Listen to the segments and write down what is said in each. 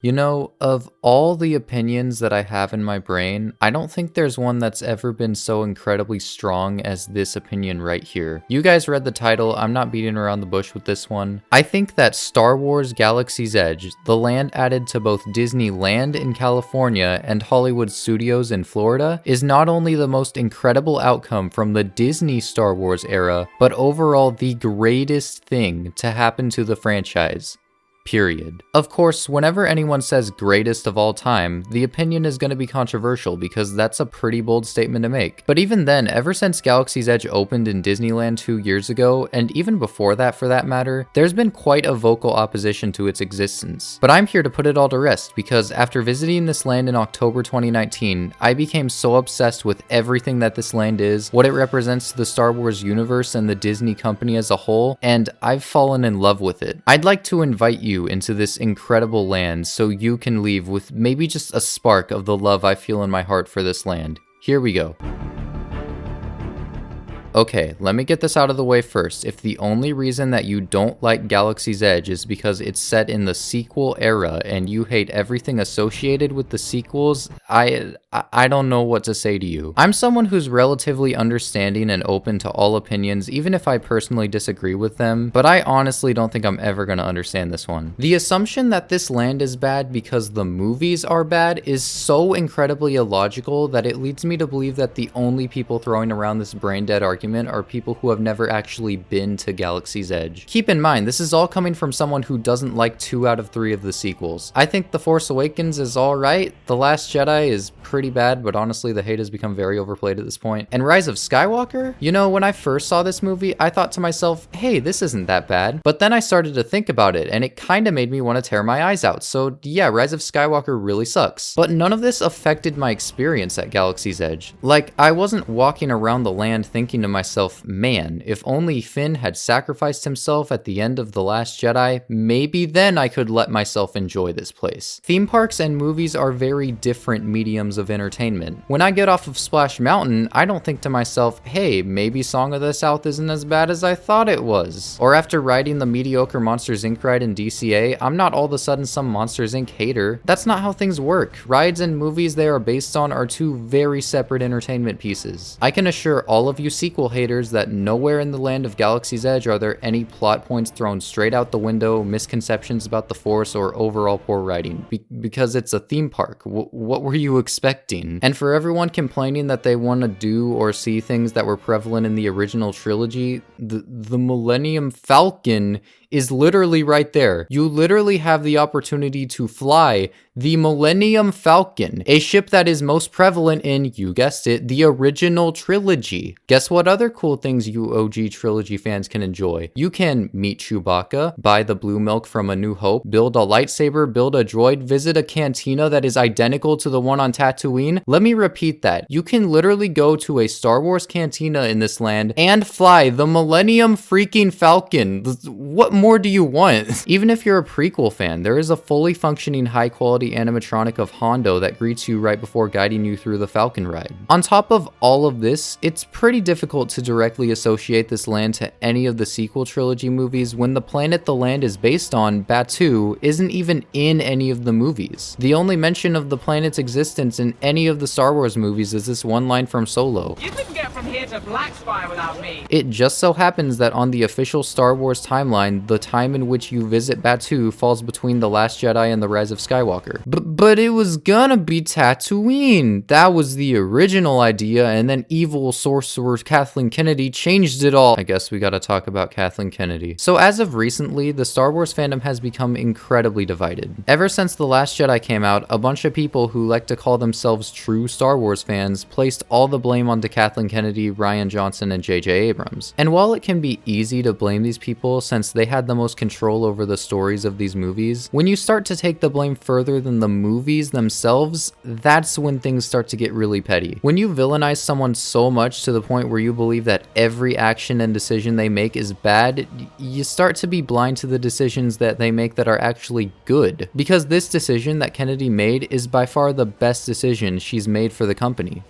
You know, of all the opinions that I have in my brain, I don't think there's one that's ever been so incredibly strong as this opinion right here. You guys read the title, I'm not beating around the bush with this one. I think that Star Wars Galaxy's Edge, the land added to both Disneyland in California and Hollywood Studios in Florida, is not only the most incredible outcome from the Disney Star Wars era, but overall the greatest thing to happen to the franchise. Period. Of course, whenever anyone says greatest of all time, the opinion is going to be controversial because that's a pretty bold statement to make. But even then, ever since Galaxy's Edge opened in Disneyland 2 years ago, and even before that for that matter, there's been quite a vocal opposition to its existence. But I'm here to put it all to rest because after visiting this land in October 2019, I became so obsessed with everything that this land is, what it represents to the Star Wars universe and the Disney company as a whole, and I've fallen in love with it. I'd like to invite you into this incredible land so you can leave with maybe just a spark of the love I feel in my heart for this land. Here we go. Okay, let me get this out of the way first. If the only reason that you don't like Galaxy's Edge is because it's set in the sequel era and you hate everything associated with the sequels, I don't know what to say to you. I'm someone who's relatively understanding and open to all opinions, even if I personally disagree with them, but I honestly don't think I'm ever gonna understand this one. The assumption that this land is bad because the movies are bad is so incredibly illogical that it leads me to believe that the only people throwing around this brain-dead argument are people who have never actually been to Galaxy's Edge. Keep in mind, this is all coming from someone who doesn't like 2 out of 3 of the sequels. I think The Force Awakens is alright, The Last Jedi is pretty bad, but honestly the hate has become very overplayed at this point. And Rise of Skywalker? You know, when I first saw this movie, I thought to myself, hey, this isn't that bad. But then I started to think about it, and it kinda made me want to tear my eyes out. So yeah, Rise of Skywalker really sucks. But none of this affected my experience at Galaxy's Edge. Like, I wasn't walking around the land thinking to myself, man, if only Finn had sacrificed himself at the end of The Last Jedi, maybe then I could let myself enjoy this place. Theme parks and movies are very different mediums of entertainment. When I get off of Splash Mountain, I don't think to myself, hey, maybe Song of the South isn't as bad as I thought it was. Or after riding the mediocre Monsters Inc. ride in DCA, I'm not all of a sudden some Monsters Inc. hater. That's not how things work. Rides and movies they are based on are 2 very separate entertainment pieces. I can assure all of you sequel haters that nowhere in the land of Galaxy's Edge are there any plot points thrown straight out the window, misconceptions about the Force, or overall poor writing. Because it's a theme park. What were you expecting? And for everyone complaining that they want to do or see things that were prevalent in the original trilogy, the Millennium Falcon is literally right there. You literally have the opportunity to fly the Millennium Falcon, a ship that is most prevalent in, you guessed it, the original trilogy. Guess what other cool things you OG trilogy fans can enjoy? You can meet Chewbacca, buy the blue milk from A New Hope, build a lightsaber, build a droid, visit a cantina that is identical to the one on Tatooine. Let me repeat that. You can literally go to a Star Wars cantina in this land and fly the Millennium freaking Falcon. What more do you want? Even if you're a prequel fan, there is a fully functioning high quality animatronic of Hondo that greets you right before guiding you through the Falcon ride. On top of all of this, it's pretty difficult to directly associate this land to any of the sequel trilogy movies when the planet the land is based on, Batuu, isn't even in any of the movies. The only mention of the planet's existence in any of the Star Wars movies is this one line from Solo. You couldn't get from here to Black Spire without me. It just so happens that on the official Star Wars timeline, the time in which you visit Batuu falls between The Last Jedi and The Rise of Skywalker. But it was gonna be Tatooine. That was the original idea, and then evil sorcerer Kathleen Kennedy changed it all. I guess we gotta talk about Kathleen Kennedy. So as of recently, the Star Wars fandom has become incredibly divided. Ever since The Last Jedi came out, a bunch of people who like to call themselves true Star Wars fans placed all the blame onto Kathleen Kennedy, Rian Johnson, and J.J. Abrams. And while it can be easy to blame these people since they had the most control over the stories of these movies, when you start to take the blame further than the movies themselves, that's when things start to get really petty. When you villainize someone so much to the point where you believe that every action and decision they make is bad, you start to be blind to the decisions that they make that are actually good. Because this decision that Kennedy made is by far the best decision she's made for the company.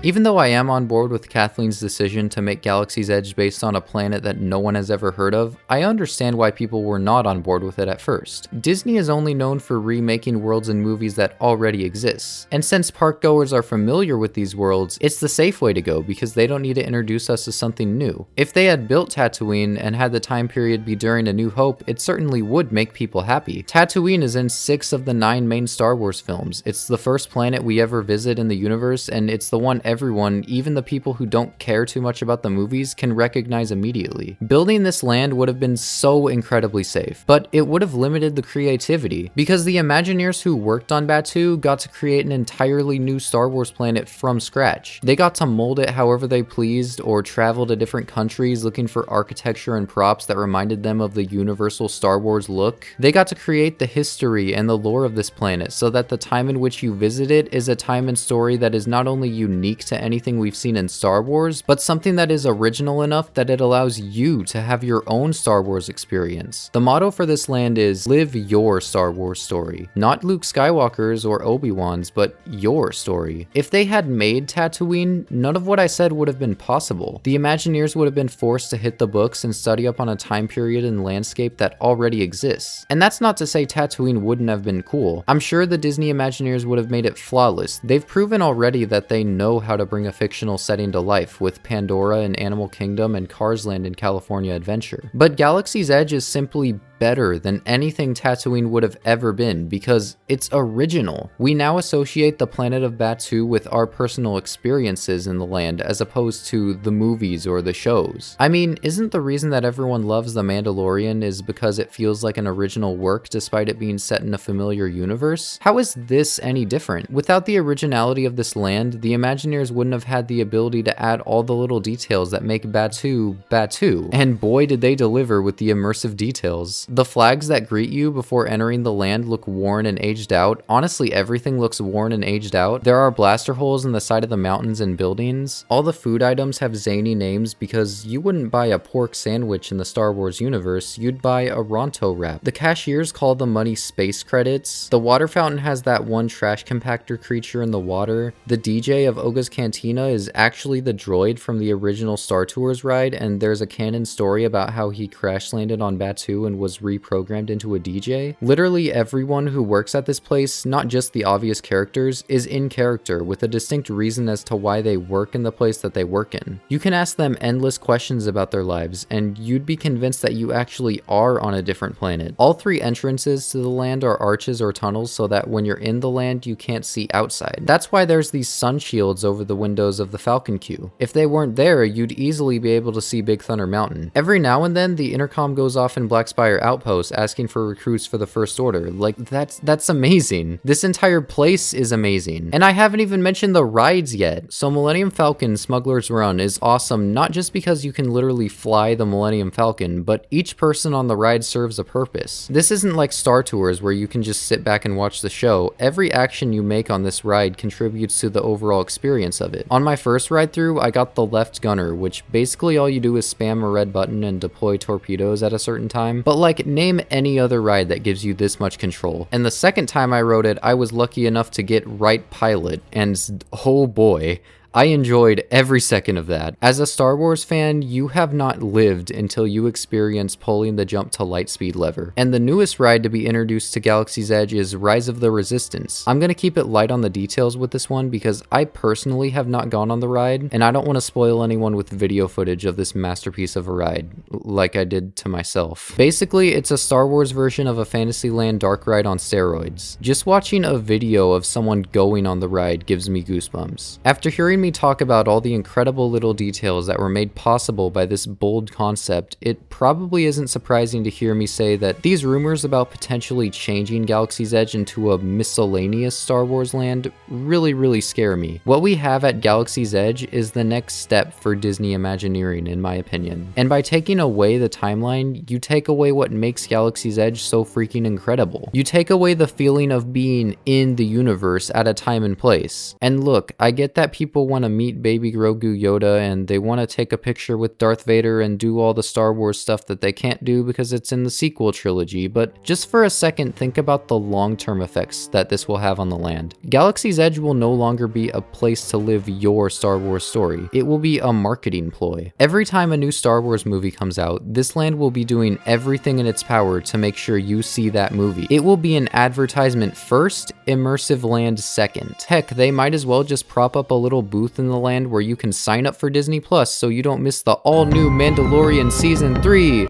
Even though I am on board with Kathleen's decision to make Galaxy's Edge based on a planet that no one has ever heard of, I understand why people were not on board with it at first. Disney is only known for remaking worlds in movies that already exist, and since parkgoers are familiar with these worlds, it's the safe way to go because they don't need to introduce us to something new. If they had built Tatooine and had the time period be during A New Hope, it certainly would make people happy. Tatooine is in 6 of the 9 main Star Wars films. It's the first planet we ever visit in the universe, and it's the one everyone, even the people who don't care too much about the movies, can recognize immediately. Building this land would have been so incredibly safe, but it would have limited the creativity, because the Imagineers who worked on Batuu got to create an entirely new Star Wars planet from scratch. They got to mold it however they pleased, or travel to different countries looking for architecture and props that reminded them of the universal Star Wars look. They got to create the history and the lore of this planet so that the time in which you visit it is a time and story that is not only unique to anything we've seen in Star Wars, but something that is original enough that it allows you to have your own Star Wars experience. The motto for this land is live your Star Wars story. Not Luke Skywalker's or Obi-Wan's, but your story. If they had made Tatooine, none of what I said would have been possible. The Imagineers would have been forced to hit the books and study up on a time period and landscape that already exists. And that's not to say Tatooine wouldn't have been cool. I'm sure the Disney Imagineers would have made it flawless. They've proven already that they know how to bring a fictional setting to life with Pandora and Animal Kingdom and Cars Land in California Adventure. But Galaxy's Edge is simply better than anything Tatooine would have ever been because it's original. We now associate the planet of Batuu with our personal experiences in the land as opposed to the movies or the shows. I mean, isn't the reason that everyone loves The Mandalorian is because it feels like an original work despite it being set in a familiar universe? How is this any different? Without the originality of this land, the Imagineers wouldn't have had the ability to add all the little details that make Batuu, Batuu. And boy did they deliver with the immersive details. The flags that greet you before entering the land look worn and aged out. Honestly, everything looks worn and aged out. There are blaster holes in the side of the mountains and buildings. All the food items have zany names because you wouldn't buy a pork sandwich in the Star Wars universe, you'd buy a Ronto wrap. The cashiers call the money space credits. The water fountain has that one trash compactor creature in the water. The DJ of Oga's Cantina is actually the droid from the original Star Tours ride, and there's a canon story about how he crash landed on Batuu and was reprogrammed into a DJ. Literally everyone who works at this place, not just the obvious characters, is in character with a distinct reason as to why they work in the place that they work in. You can ask them endless questions about their lives, and you'd be convinced that you actually are on a different planet. All 3 entrances to the land are arches or tunnels so that when you're in the land, you can't see outside. That's why there's these sun shields over the windows of the Falcon Queue. If they weren't there, you'd easily be able to see Big Thunder Mountain. Every now and then, the intercom goes off in Black Spire Outpost asking for recruits for the First Order. Like, that's amazing. This entire place is amazing. And I haven't even mentioned the rides yet. So Millennium Falcon Smuggler's Run is awesome not just because you can literally fly the Millennium Falcon, but each person on the ride serves a purpose. This isn't like Star Tours where you can just sit back and watch the show. Every action you make on this ride contributes to the overall experience of it. On my first ride through, I got the left gunner, which basically all you do is spam a red button and deploy torpedoes at a certain time. But like, name any other ride that gives you this much control. And the second time I rode it, I was lucky enough to get right pilot, and oh boy, I enjoyed every second of that. As a Star Wars fan, you have not lived until you experience pulling the jump to light speed lever. And the newest ride to be introduced to Galaxy's Edge is Rise of the Resistance. I'm gonna keep it light on the details with this one because I personally have not gone on the ride, and I don't want to spoil anyone with video footage of this masterpiece of a ride, like I did to myself. Basically, it's a Star Wars version of a Fantasyland dark ride on steroids. Just watching a video of someone going on the ride gives me goosebumps. After hearing me talk about all the incredible little details that were made possible by this bold concept, it probably isn't surprising to hear me say that these rumors about potentially changing Galaxy's Edge into a miscellaneous Star Wars land really scare me. What we have at Galaxy's Edge is the next step for Disney Imagineering, in my opinion. And by taking away the timeline, you take away what makes Galaxy's Edge so freaking incredible. You take away the feeling of being in the universe at a time and place. And look, I get that people want to meet baby Grogu Yoda, and they want to take a picture with Darth Vader and do all the Star Wars stuff that they can't do because it's in the sequel trilogy. But just for a second, think about the long-term effects that this will have on the land. Galaxy's Edge will no longer be a place to live your Star Wars story. It will be a marketing ploy. Every time a new Star Wars movie comes out, this land will be doing everything in its power to make sure you see that movie. It will be an advertisement first, immersive land second. Heck, they might as well just prop up a little booth in the land where you can sign up for Disney Plus so you don't miss the all-new Mandalorian Season 3,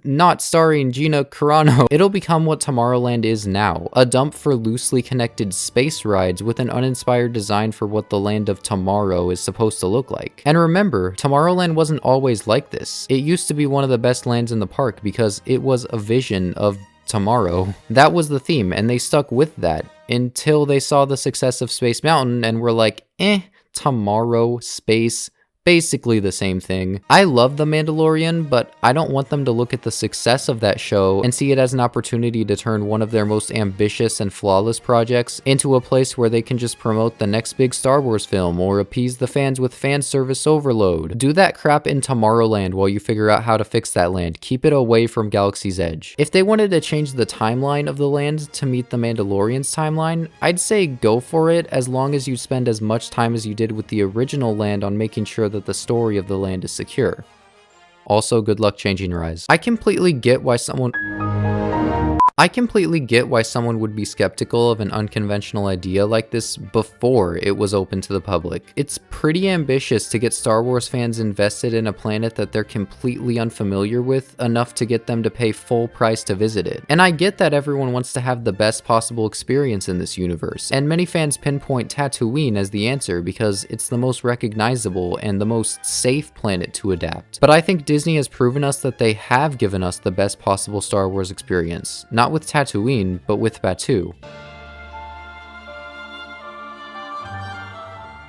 not starring Gina Carano. It'll become what Tomorrowland is now, a dump for loosely connected space rides with an uninspired design for what the land of tomorrow is supposed to look like. And remember, Tomorrowland wasn't always like this. It used to be one of the best lands in the park because it was a vision of tomorrow. That was the theme, and they stuck with that until they saw the success of Space Mountain and were like, tomorrow, space, basically the same thing. I love The Mandalorian, but I don't want them to look at the success of that show and see it as an opportunity to turn one of their most ambitious and flawless projects into a place where they can just promote the next big Star Wars film or appease the fans with fan service overload. Do that crap in Tomorrowland while you figure out how to fix that land. Keep it away from Galaxy's Edge. If they wanted to change the timeline of the land to meet The Mandalorian's timeline, I'd say go for it, as long as you spend as much time as you did with the original land on making sure that the story of the land is secure. Also, good luck changing Rise. I completely get why someone would be skeptical of an unconventional idea like this before it was open to the public. It's pretty ambitious to get Star Wars fans invested in a planet that they're completely unfamiliar with enough to get them to pay full price to visit it. And I get that everyone wants to have the best possible experience in this universe, and many fans pinpoint Tatooine as the answer because it's the most recognizable and the most safe planet to adapt. But I think Disney has proven us that they have given us the best possible Star Wars experience. Not with Tatooine, but with Batuu.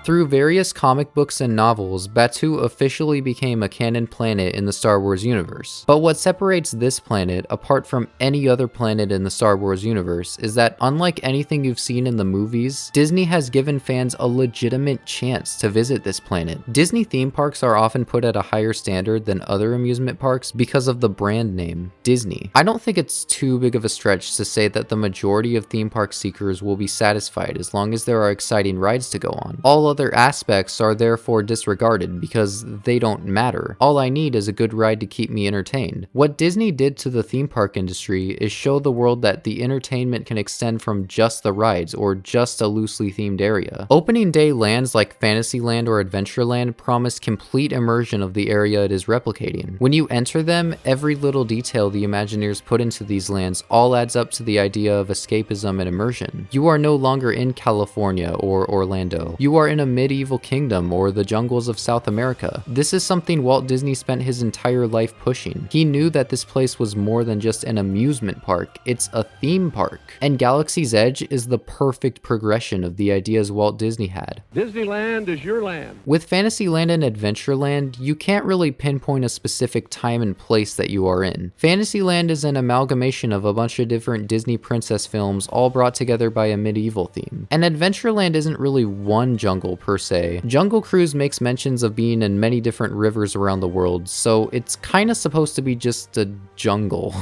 Through various comic books and novels, Batuu officially became a canon planet in the Star Wars universe. But what separates this planet apart from any other planet in the Star Wars universe is that, unlike anything you've seen in the movies, Disney has given fans a legitimate chance to visit this planet. Disney theme parks are often put at a higher standard than other amusement parks because of the brand name, Disney. I don't think it's too big of a stretch to say that the majority of theme park seekers will be satisfied as long as there are exciting rides to go on. All other aspects are therefore disregarded because they don't matter. All I need is a good ride to keep me entertained. What Disney did to the theme park industry is show the world that the entertainment can extend from just the rides or just a loosely themed area. Opening day lands like Fantasyland or Adventureland promise complete immersion of the area it is replicating. When you enter them, every little detail the Imagineers put into these lands all adds up to the idea of escapism and immersion. You are no longer in California or Orlando. You are in a medieval kingdom or the jungles of South America. This is something Walt Disney spent his entire life pushing. He knew that this place was more than just an amusement park, it's a theme park. And Galaxy's Edge is the perfect progression of the ideas Walt Disney had. Disneyland is your land. With Fantasyland and Adventureland, you can't really pinpoint a specific time and place that you are in. Fantasyland is an amalgamation of a bunch of different Disney princess films all brought together by a medieval theme. And Adventureland isn't really one jungle per se. Jungle Cruise makes mentions of being in many different rivers around the world, so it's kinda supposed to be just a jungle.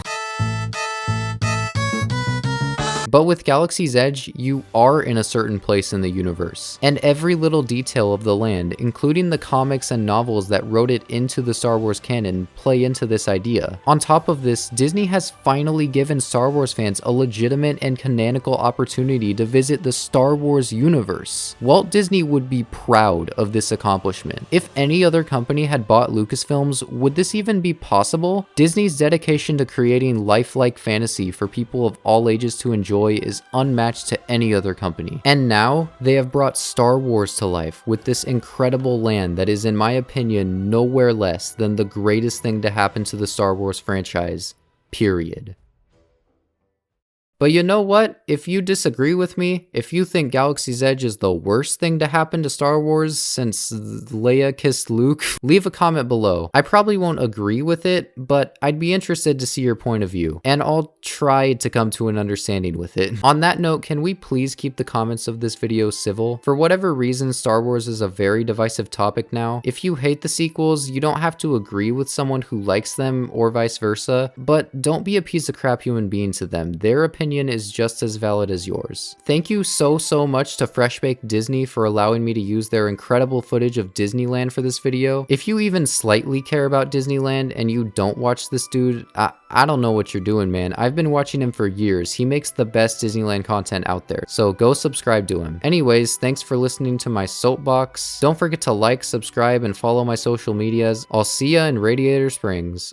But with Galaxy's Edge, you are in a certain place in the universe, and every little detail of the land, including the comics and novels that wrote it into the Star Wars canon, play into this idea. On top of this, Disney has finally given Star Wars fans a legitimate and canonical opportunity to visit the Star Wars universe. Walt Disney would be proud of this accomplishment. If any other company had bought Lucasfilms, would this even be possible? Disney's dedication to creating lifelike fantasy for people of all ages to enjoy is unmatched to any other company. And now, they have brought Star Wars to life with this incredible land that is, in my opinion, nowhere less than the greatest thing to happen to the Star Wars franchise, period. But you know what? If you disagree with me, if you think Galaxy's Edge is the worst thing to happen to Star Wars since Leia kissed Luke, leave a comment below. I probably won't agree with it, but I'd be interested to see your point of view, and I'll try to come to an understanding with it. On that note, can we please keep the comments of this video civil? For whatever reason, Star Wars is a very divisive topic now. If you hate the sequels, you don't have to agree with someone who likes them or vice versa, but don't be a piece of crap human being to them. Their opinion is just as valid as yours. Thank you so much to Fresh Baked Disney for allowing me to use their incredible footage of Disneyland for this video. If you even slightly care about Disneyland and you don't watch this dude, I don't know what you're doing, man. I've been watching him for years. He makes the best Disneyland content out there, so go subscribe to him. Anyways, thanks for listening to my soapbox. Don't forget to like, subscribe, and follow my social medias. I'll see ya in Radiator Springs.